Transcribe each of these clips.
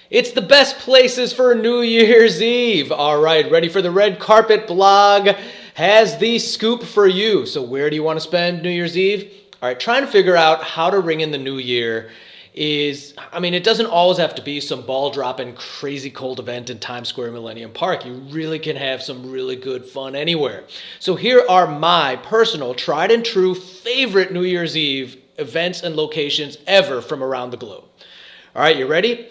It's the best places for New Year's Eve. All right, ready for the red carpet blog has the scoop for you. So where do you want to spend New Year's Eve? All right, trying to figure out how to ring in the new year it doesn't always have to be some ball-dropping, crazy cold event in Times Square Millennium Park. You really can have some really good fun anywhere. So here are my personal, tried and true favorite New Year's Eve events and locations ever from around the globe. All right, you ready?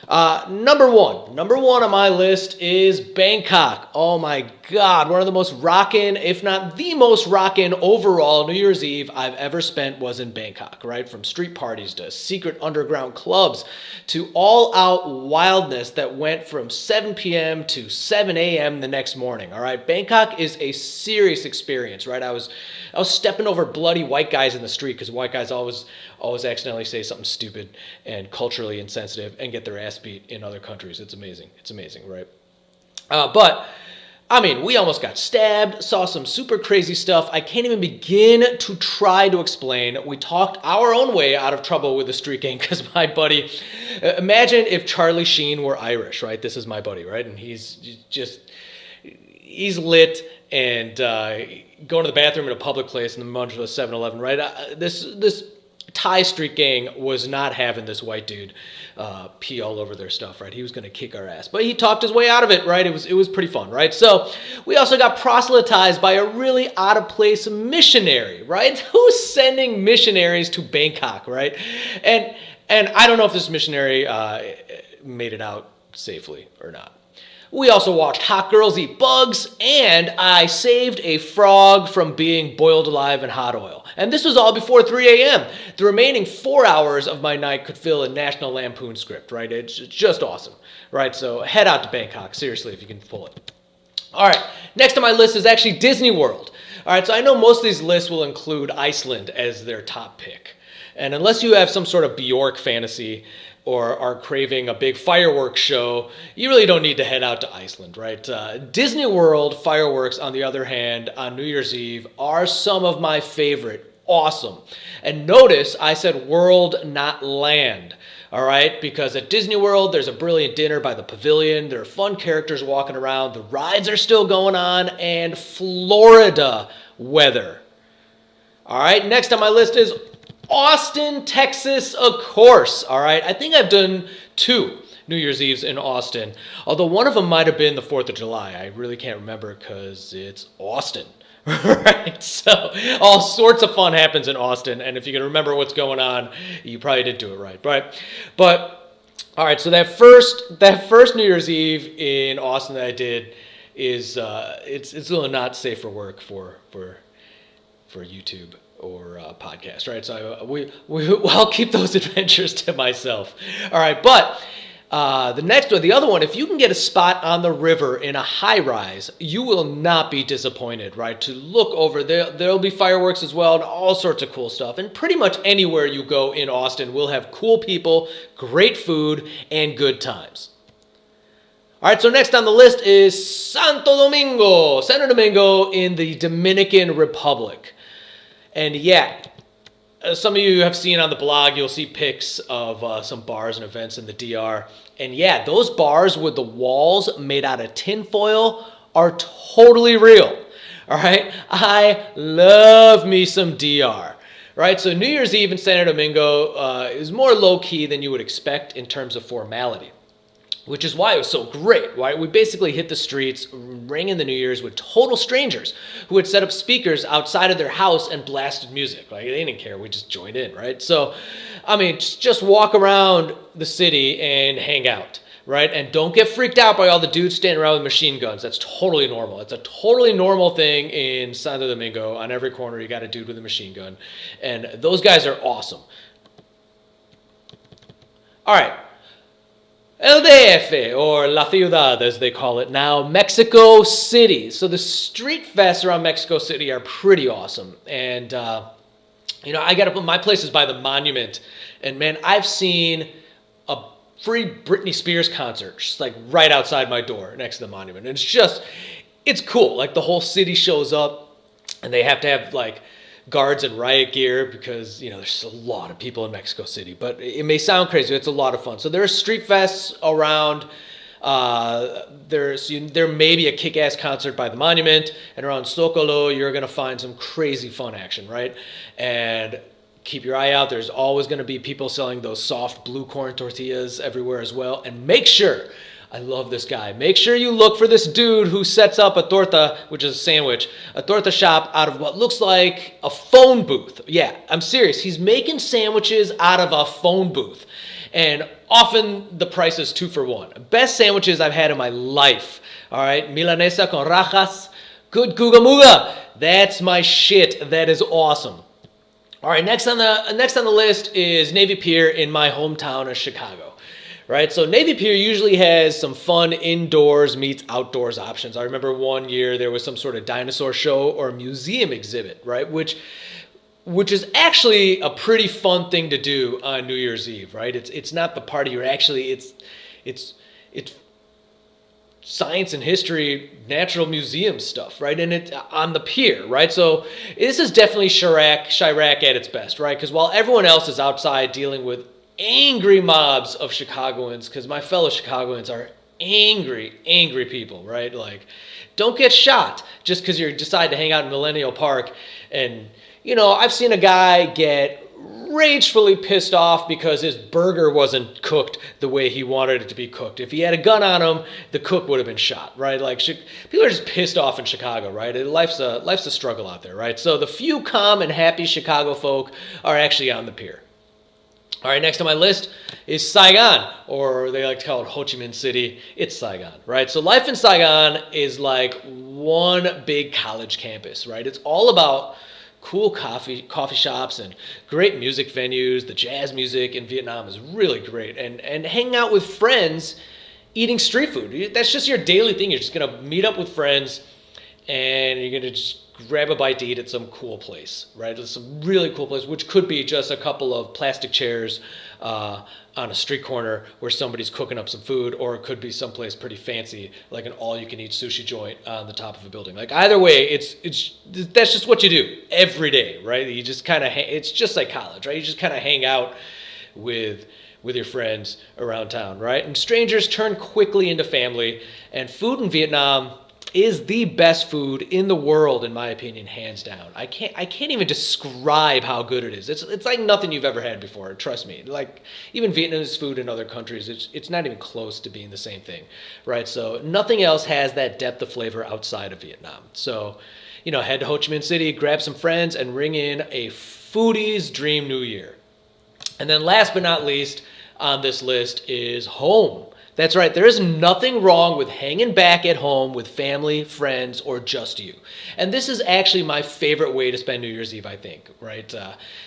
Number one on my list is Bangkok. Oh my God, one of the most rockin', if not the most rockin' overall New Year's Eve I've ever spent was in Bangkok, right? From street parties to secret underground clubs to all out wildness that went from 7 p.m. to 7 a.m. the next morning, all right? Bangkok is a serious experience, right? I was stepping over bloody white guys in the street because white guys always accidentally say something stupid and culturally insensitive and get their ass beat in other countries. It's amazing. It's amazing, right? We almost got stabbed, saw some super crazy stuff I can't even begin to try to explain. We talked our own way out of trouble with the street gang because my buddy, imagine if Charlie Sheen were Irish, right? This is my buddy, right? And he's lit and going to the bathroom in a public place in the munch of a 7-Eleven, right? This Thai street gang was not having this white dude pee all over their stuff, right? He was going to kick our ass. But he talked his way out of it, right? It was pretty fun, right? So we also got proselytized by a really out-of-place missionary, right? Who's sending missionaries to Bangkok, right? And I don't know if this missionary made it out safely or not. We also watched hot girls eat bugs, and I saved a frog from being boiled alive in hot oil. And this was all before 3 a.m. The remaining 4 hours of my night could fill a National Lampoon script, right? It's just awesome, right? So head out to Bangkok, seriously, if you can pull it. All right, next on my list is actually Disney World. All right, so I know most of these lists will include Iceland as their top pick. And unless you have some sort of Bjork fantasy or are craving a big fireworks show, you really don't need to head out to Iceland, right? Disney World fireworks, on the other hand, on New Year's Eve are some of my favorite. Awesome. And notice I said world, not land. All right, because at Disney World, there's a brilliant dinner by the pavilion. There are fun characters walking around. The rides are still going on, and Florida weather. All right, next on my list is Austin, Texas, of course. All right, I think I've done 2 New Year's Eves in Austin, although one of them might have been the 4th of July. I really can't remember because it's Austin. Right, so all sorts of fun happens in Austin, and if you can remember what's going on, you probably did do it right. But all right, so that first New Year's Eve in Austin that I did is it's really not safe for work for YouTube or podcast, right? So I'll keep those adventures to myself. All right, but the other one, if you can get a spot on the river in a high rise, you will not be disappointed, right? To look over there'll be fireworks as well and all sorts of cool stuff. And pretty much anywhere you go in Austin will have cool people, great food, and good times. All right, so next on the list is Santo Domingo in the Dominican Republic. And yeah, some of you have seen on the blog, you'll see pics of some bars and events in the DR. And yeah, those bars with the walls made out of tinfoil are totally real. All right, I love me some DR. Right, so New Year's Eve in Santo Domingo is more low-key than you would expect in terms of formality, which is why it was so great, right? We basically hit the streets, ringing the New Year's with total strangers who had set up speakers outside of their house and blasted music. Like, they didn't care. We just joined in, right? So, just walk around the city and hang out, right? And don't get freaked out by all the dudes standing around with machine guns. That's totally normal. It's a totally normal thing in Santo Domingo. On every corner, you got a dude with a machine gun. And those guys are awesome. All right. El DF, or La Ciudad as they call it now, Mexico City. So the street fests around Mexico City are pretty awesome. And, I got to put my places by the monument. And man, I've seen a free Britney Spears concert just like right outside my door next to the monument. And it's cool. Like the whole city shows up and they have to have like guards in riot gear because, there's a lot of people in Mexico City. But it may sound crazy. It's a lot of fun. So there are street fests around. There may be a kick-ass concert by the Monument, and around Zocalo, you're going to find some crazy fun action, right? And keep your eye out. There's always going to be people selling those soft blue corn tortillas everywhere as well. And make sure, I love this guy, make sure you look for this dude who sets up a torta, which is a sandwich, a torta shop out of what looks like a phone booth. Yeah, I'm serious. He's making sandwiches out of a phone booth. And often the price is 2 for 1. Best sandwiches I've had in my life. All right, milanesa con rajas, good gugamuga. That's my shit. That is awesome. All right, next on the list is Navy Pier in my hometown of Chicago. Right, so Navy Pier usually has some fun indoors meets outdoors options. I remember one year there was some sort of dinosaur show or museum exhibit, right, which is actually a pretty fun thing to do on New Year's Eve, right? It's not the party. It's science and history, natural museum stuff, right? And it's on the pier, right? So this is definitely Chirac at its best, right? Because while everyone else is outside dealing with angry mobs of Chicagoans, because my fellow Chicagoans are angry people, right? Like, don't get shot just because you decide to hang out in Millennial Park. And, I've seen a guy get ragefully pissed off because his burger wasn't cooked the way he wanted it to be cooked. If he had a gun on him, the cook would have been shot, right? Like, people are just pissed off in Chicago, right? Life's a struggle out there, right? So the few calm and happy Chicago folk are actually on the pier. All right, next on my list is Saigon, or they like to call it Ho Chi Minh City. It's Saigon, right? So life in Saigon is like one big college campus, right? It's all about cool coffee shops and great music venues. The jazz music in Vietnam is really great. And hanging out with friends, eating street food. That's just your daily thing. You're just going to meet up with friends and you're going to just grab a bite to eat at some cool place, right? It's some really cool place, which could be just a couple of plastic chairs on a street corner where somebody's cooking up some food, or it could be someplace pretty fancy, like an all-you-can-eat sushi joint on the top of a building. Like, either way, that's just what you do every day, right? You just kind of, it's just like college, right? You just kind of hang out with your friends around town, right? And strangers turn quickly into family, and food in Vietnam is the best food in the world, in my opinion, hands down. I can't even describe how good it is. It's like nothing you've ever had before. Trust me. Like, even Vietnamese food in other countries, it's not even close to being the same thing, right? So nothing else has that depth of flavor outside of Vietnam. So, head to Ho Chi Minh City, grab some friends, and ring in a foodie's dream New Year. And then last but not least on this list is home. That's right. There is nothing wrong with hanging back at home with family, friends, or just you. And this is actually my favorite way to spend New Year's Eve, I think, right?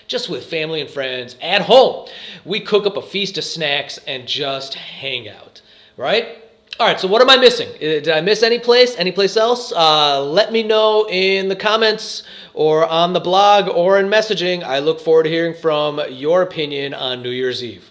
Just with family and friends at home. We cook up a feast of snacks and just hang out, right? All right, so what am I missing? Did I miss any place else? Let me know in the comments or on the blog or in messaging. I look forward to hearing from your opinion on New Year's Eve.